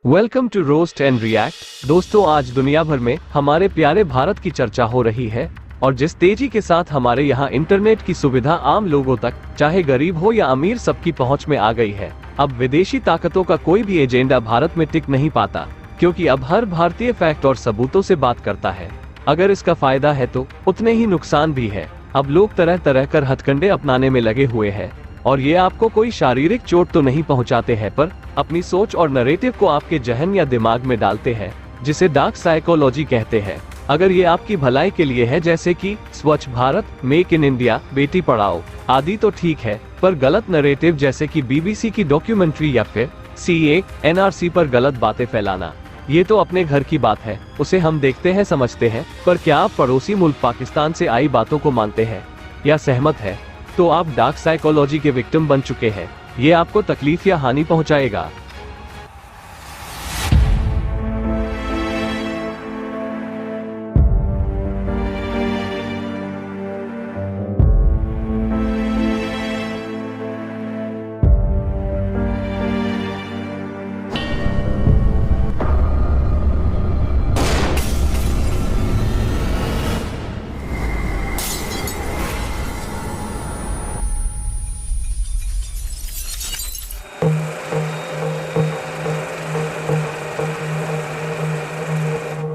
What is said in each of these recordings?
Welcome to roast and react. दोस्तों, आज दुनिया भर में हमारे प्यारे भारत की चर्चा हो रही है और जिस तेजी के साथ हमारे यहाँ इंटरनेट की सुविधा आम लोगों तक, चाहे गरीब हो या अमीर, सबकी पहुँच में आ गई है। अब विदेशी ताकतों का कोई भी एजेंडा भारत में टिक नहीं पाता, क्योंकि अब हर भारतीय फैक्ट और सबूतों से बात करता है। अगर इसका फायदा है तो उतने ही नुकसान भी है। अब लोग तरह तरह कर हथकंडे अपनाने में लगे हुए हैं और ये आपको कोई शारीरिक चोट तो नहीं पहुंचाते हैं, पर अपनी सोच और नैरेटिव को आपके जहन या दिमाग में डालते हैं, जिसे डार्क साइकोलॉजी कहते हैं। अगर ये आपकी भलाई के लिए है, जैसे कि स्वच्छ Bharat, make in India, Beti Padhao आदि, तो ठीक है, पर गलत नैरेटिव जैसे कि बीबीसी की डॉक्यूमेंट्री या फिर सीए, एनआरसी पर गलत बातें फैलाना, ये तो अपने घर की बात है, उसे हम देखते हैं, समझते हैं। पर क्या आप पड़ोसी मुल्क पाकिस्तान से आई बातों को मानते हैं या सहमत है? तो आप डार्क साइकोलॉजी के विक्टिम बन चुके हैं। ये आपको तकलीफ या हानि पहुंचाएगा।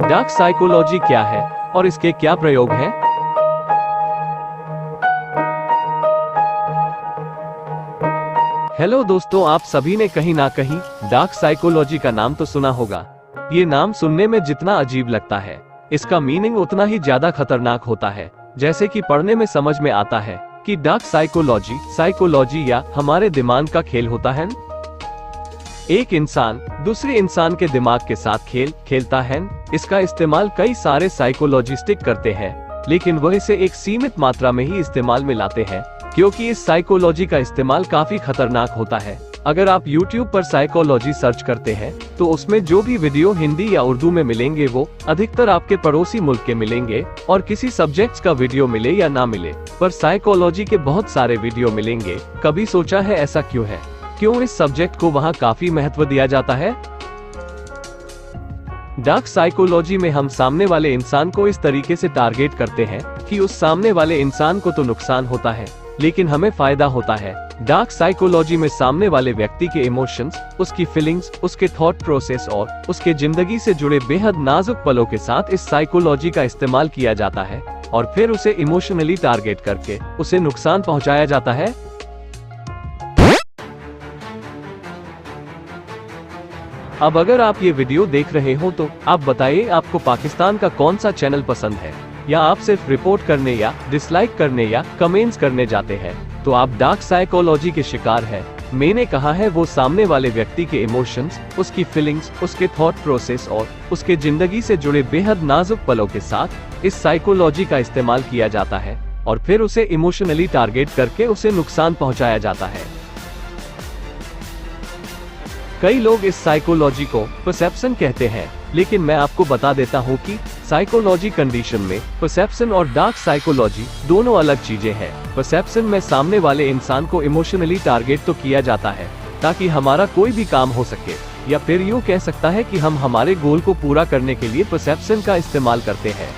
डार्क साइकोलॉजी क्या है और इसके क्या प्रयोग हैं? हेलो दोस्तों, आप सभी ने कहीं ना कहीं डार्क साइकोलॉजी का नाम तो सुना होगा। ये नाम सुनने में जितना अजीब लगता है, इसका मीनिंग उतना ही ज्यादा खतरनाक होता है। जैसे कि पढ़ने में समझ में आता है कि डार्क साइकोलॉजी या हमारे दिमाग का खेल होता है। एक इंसान दूसरे इंसान के दिमाग के साथ खेल खेलता है। इसका इस्तेमाल कई सारे साइकोलॉजिस्ट करते हैं, लेकिन वह इसे एक सीमित मात्रा में ही इस्तेमाल में लाते हैं, क्योंकि इस साइकोलॉजी का इस्तेमाल काफी खतरनाक होता है। अगर आप YouTube पर साइकोलॉजी सर्च करते हैं तो उसमें जो भी वीडियो हिंदी या उर्दू में मिलेंगे वो अधिकतर आपके पड़ोसी मुल्क के मिलेंगे, और किसी सब्जेक्ट्स का वीडियो मिले या ना मिले, पर साइकोलॉजी के बहुत सारे वीडियो मिलेंगे। कभी सोचा है ऐसा क्यों है? क्यों इस सब्जेक्ट को वहाँ काफी महत्व दिया जाता है? डार्क साइकोलॉजी में हम सामने वाले इंसान को इस तरीके से टारगेट करते हैं कि उस सामने वाले इंसान को तो नुकसान होता है, लेकिन हमें फायदा होता है। डार्क साइकोलॉजी में सामने वाले व्यक्ति के इमोशंस, उसकी फीलिंग्स, उसके थॉट प्रोसेस और उसके जिंदगी से जुड़े बेहद नाजुक पलों के साथ इस साइकोलॉजी का इस्तेमाल किया जाता है और फिर उसे इमोशनली टारगेट करके उसे नुकसान पहुंचाया जाता है। अब अगर आप ये वीडियो देख रहे हो तो आप बताइए, आपको पाकिस्तान का कौन सा चैनल पसंद है, या आप सिर्फ रिपोर्ट करने या डिसलाइक करने या कमेंट्स करने जाते हैं? तो आप डार्क साइकोलॉजी के शिकार हैं। मैंने कहा है, वो सामने वाले व्यक्ति के इमोशंस, उसकी फीलिंग्स, उसके थॉट प्रोसेस और उसके जिंदगी से जुड़े बेहद नाजुक पलों के साथ इस साइकोलॉजी का इस्तेमाल किया जाता है और फिर उसे इमोशनली टारगेट करके उसे नुकसान पहुंचाया जाता है। कई लोग इस साइकोलॉजी को परसेप्शन कहते हैं, लेकिन मैं आपको बता देता हूं कि साइकोलॉजी कंडीशन में परसेप्शन और डार्क साइकोलॉजी दोनों अलग चीजें हैं। परसेप्शन में सामने वाले इंसान को इमोशनली टारगेट तो किया जाता है ताकि हमारा कोई भी काम हो सके, या फिर यूँ कह सकता है कि हम हमारे गोल को पूरा करने के लिए परसेप्शन का इस्तेमाल करते हैं।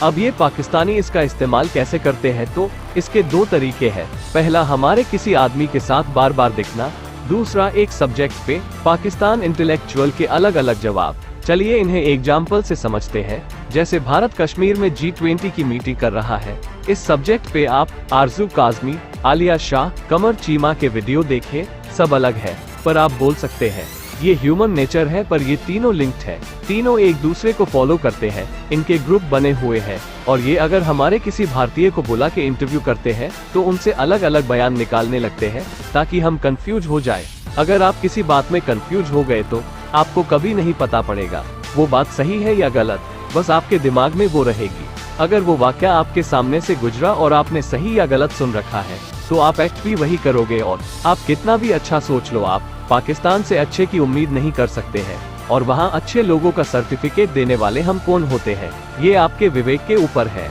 अब ये पाकिस्तानी इसका इस्तेमाल कैसे करते हैं? तो इसके दो तरीके हैं। पहला, हमारे किसी आदमी के साथ बार बार दिखना। दूसरा, एक सब्जेक्ट पे पाकिस्तान इंटेलेक्चुअल के अलग अलग जवाब। चलिए इन्हें एग्जाम्पल से समझते हैं। जैसे भारत कश्मीर में G20 की मीटिंग कर रहा है, इस सब्जेक्ट पे आप आरजू काजमी, आलिया शाह, कमर चीमा के वीडियो देखें। सब अलग है, पर आप बोल सकते हैं ये ह्यूमन नेचर है, पर ये तीनों लिंक्ड है। तीनों एक दूसरे को फॉलो करते हैं, इनके ग्रुप बने हुए हैं, और ये अगर हमारे किसी भारतीय को बुला के इंटरव्यू करते हैं तो उनसे अलग अलग बयान निकालने लगते हैं ताकि हम कंफ्यूज हो जाए। अगर आप किसी बात में कंफ्यूज हो गए तो आपको कभी नहीं पता पड़ेगा वो बात सही है या गलत, बस आपके दिमाग में वो रहेगी। अगर वो वाकया आपके सामने से गुजरा और आपने सही या गलत सुन रखा है तो आप एक्ट भी वही करोगे, और आप कितना भी अच्छा सोच लो, आप पाकिस्तान से अच्छे की उम्मीद नहीं कर सकते हैं। और वहाँ अच्छे लोगों का सर्टिफिकेट देने वाले हम कौन होते हैं, ये आपके विवेक के ऊपर है।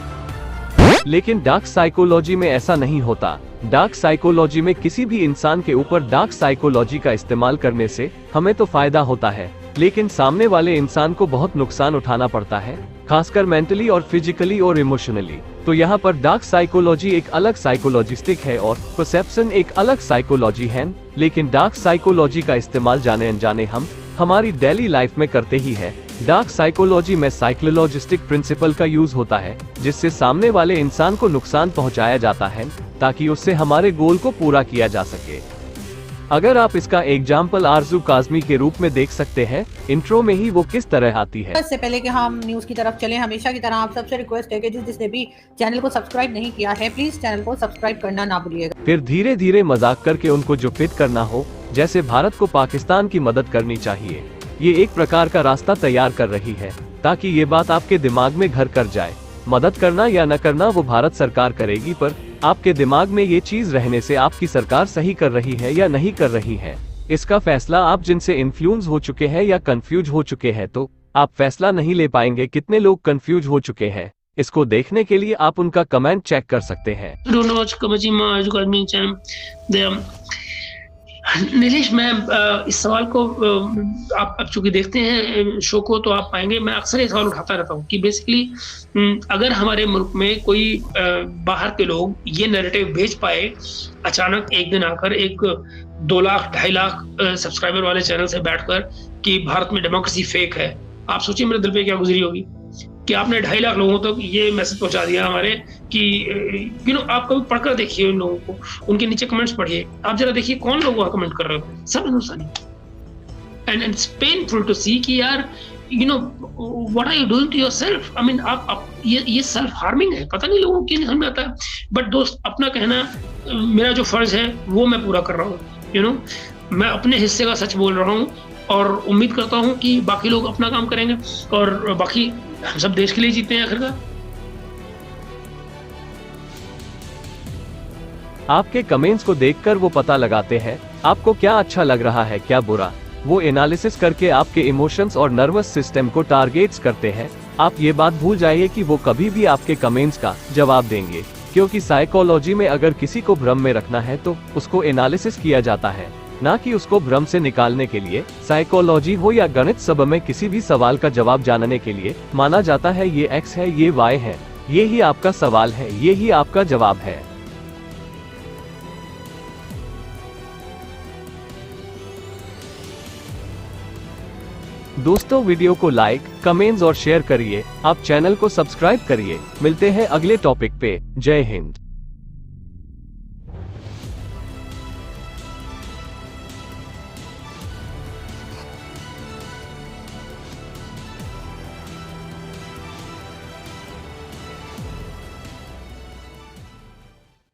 लेकिन डार्क साइकोलॉजी में ऐसा नहीं होता। डार्क साइकोलॉजी में किसी भी इंसान के ऊपर डार्क साइकोलॉजी का इस्तेमाल करने से हमें तो फायदा होता है, लेकिन सामने वाले इंसान को बहुत नुकसान उठाना पड़ता है, खासकर मेंटली और फिजिकली और इमोशनली। तो यहाँ पर डार्क साइकोलॉजी एक अलग साइकोलॉजिस्टिक है और परसेप्शन एक अलग साइकोलॉजी है। लेकिन डार्क साइकोलॉजी का इस्तेमाल जाने अनजाने हम हमारी डेली लाइफ में करते ही है। डार्क साइकोलॉजी में साइकोलॉजिस्टिक प्रिंसिपल का यूज होता है, जिससे सामने वाले इंसान को नुकसान पहुंचाया जाता है ताकि उससे हमारे गोल को पूरा किया जा सके। अगर आप इसका एग्जाम्पल आरजू काज़मी के रूप में देख सकते हैं, इंट्रो में ही वो किस तरह आती है। इससे पहले कि हम न्यूज की तरफ चलें, हमेशा की तरह आप सबसे रिक्वेस्ट है कि जिसने भी चैनल को सब्सक्राइब नहीं किया है, प्लीज चैनल को सब्सक्राइब करना ना भूलिएगा। फिर धीरे धीरे मजाक करके उनको जो फिट करना हो, जैसे भारत को पाकिस्तान की मदद करनी चाहिए, ये एक प्रकार का रास्ता तैयार कर रही है ताकि ये बात आपके दिमाग में घर कर जाए। मदद करना या न करना वो भारत सरकार करेगी, पर आपके दिमाग में ये चीज रहने से आपकी सरकार सही कर रही है या नहीं कर रही है, इसका फैसला आप जिनसे इन्फ्लुएंस हो चुके हैं या कंफ्यूज हो चुके हैं, तो आप फैसला नहीं ले पाएंगे। कितने लोग कंफ्यूज हो चुके हैं, इसको देखने के लिए आप उनका कमेंट चेक कर सकते हैं। नीलेश, मैं इस सवाल को आप चूंकि देखते हैं शो को, तो आप पाएंगे मैं अक्सर ये सवाल उठाता रहता हूँ कि बेसिकली अगर हमारे मुल्क में कोई बाहर के लोग ये नैरेटिव भेज पाए अचानक एक दिन आकर एक 2 लाख 2.5 लाख सब्सक्राइबर वाले चैनल से बैठकर कि भारत में डेमोक्रेसी फेक है, आप सोचिए मेरे दिल पे क्या गुजरी होगी कि आपने 2.5 लाख लोगों तक ये मैसेज पहुंचा दिया हमारे कि आप कभी पढ़कर देखिए उन लोगों को, उनके नीचे कमेंट्स पढ़िए, आप जरा देखिए कौन लोग वहां कमेंट कर रहे हो, सब Hindustani. And it's painful to see कि यार what are you doing to yourself. I mean आप ये सेल्फ हार्मिंग है, पता नहीं लोगों को क्यों समझ में आता है। बट दोस्त, अपना कहना मेरा जो फर्ज है वो मैं पूरा कर रहा हूँ। मैं अपने हिस्से का सच बोल रहा हूँ और उम्मीद करता हूँ कि बाकी लोग अपना काम करेंगे और बाकी हम सब देश के लिए जीते हैं आखिरकार। आपके कमेंट्स को देखकर वो पता लगाते हैं आपको क्या अच्छा लग रहा है, क्या बुरा। वो एनालिसिस करके आपके इमोशंस और नर्वस सिस्टम को टारगेट्स करते हैं। आप ये बात भूल जाइए कि वो कभी भी आपके कमेंट्स का जवाब देंगे, क्योंकि साइकोलॉजी में अगर किसी को भ्रम में रखना है तो उसको एनालिसिस किया जाता है, ना कि उसको भ्रम से निकालने के लिए। साइकोलॉजी हो या गणित, सब में किसी भी सवाल का जवाब जानने के लिए माना जाता है ये एक्स है, ये वाई है, ये ही आपका सवाल है, ये ही आपका जवाब है। दोस्तों, वीडियो को लाइक, कमेंट्स और शेयर करिए। आप चैनल को सब्सक्राइब करिए। मिलते हैं अगले टॉपिक पे। जय हिंद।